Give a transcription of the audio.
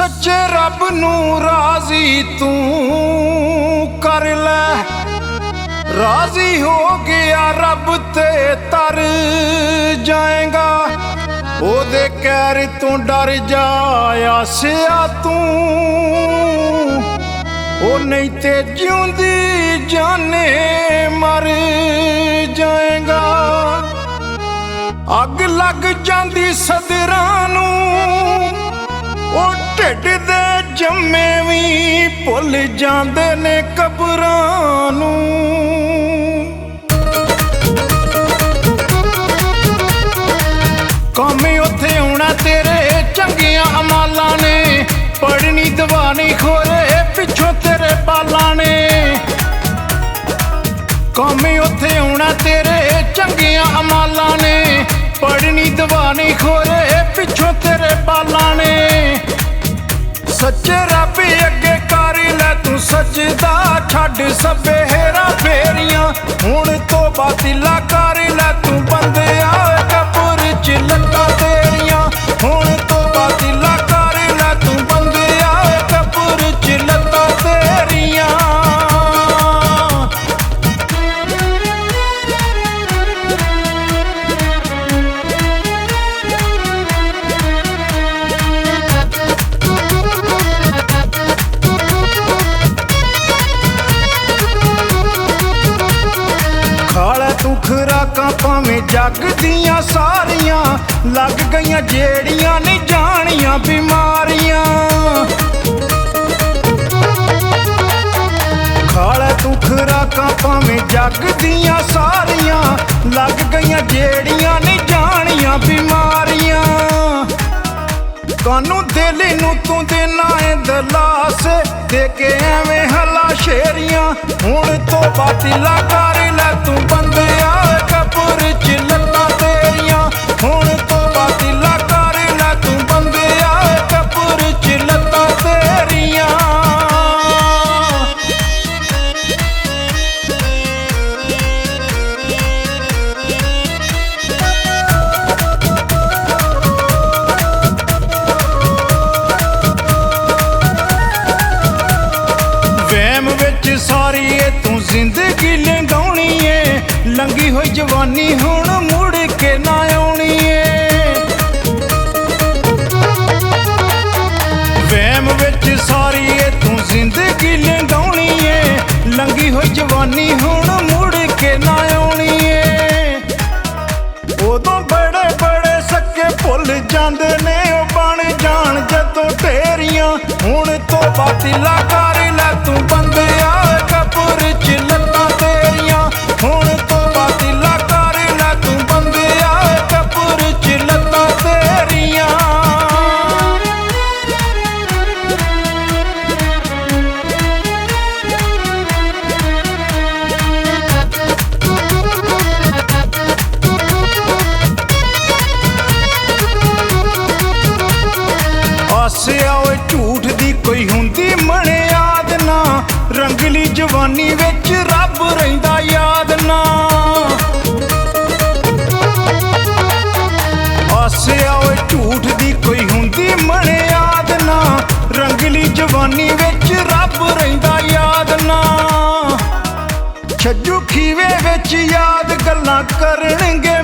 सच्चे रब नू राजी तू कर ले, राजी हो गया रब ते तर जाएगा। ओदे कहर तू डर जाया सिया तू, ओ नहीं ते जिउंदी जाने मर जाएगा। अग लग जांदी सदरां नू, ओ ढिड दे जम्मे भी भुल जांदे ने कबरां नू। कौमी उत्थे आउणा तेरे चंगियां अमालां ने, पढ़नी दवानी खोरे पिछों तेरे बालां ने। कौमी उत्थे आउणा तेरे चंगियां अमालां ने, पढ़नी दवानी खोरे पिछों तेरे बालां ने। सच्चे रब अगे कर लै तू सजदा, छड्ड सबे हेरा फेरियां हुण तौबा दिला कर लै तू बंदिया। कबर च लत्तां तेरियां हुण तौबा दिला कर लै तू बंदिया। कबर च लत्तां तेरियां। तू खुराकां भावें जग दियां सारियां, लग गईयां जेड़ियां नहीं जानियां बीमारियां। खाला तू खुराकां भावें जग दियां सारियां, लग गईयां जेड़ियां नहीं जानियां बीमारियां। कानू दिल नू तू देना है दलास, दे के एवें हला शेरियां हुण तौबा दिला कर लै तू बंदिया। कबर च लत्तां तेरियां हुण तौबा दिला कर लै तू बंदिया। कबर च लत्तां तेरियां। वहम विच सारी तू जिंदगी लंघाउणी है, लंघी होई जवानी हुण मुड़ के ना आउणी है। वहम विच सारी तू जिंदगी लंघाउणी है, लंघी होई जवानी हुण मुड़ के ना आउणी है। उदों बड़े बड़े सक्के भुल जांदे ने, ओ बन जाण जदों ढेरियां हुण तौबा दिला कर लै तू बंदिया। कबर च लत्तां तेरियां हुण तौबा दिला कर लै तू बंदिया। कबर च लत्तां तेरियां। आसिया ओए झूठ दी कोई हुंदी मनियाद ना, रंगली जवानी विच रब रहिंदा याद ना। आसिया ओए झूठ दी कोई हुंदी मनियाद ना, रंगली जवानी विच रब रहिंदा याद ना। छज्जू खीवे विच याद गल्लां करनगे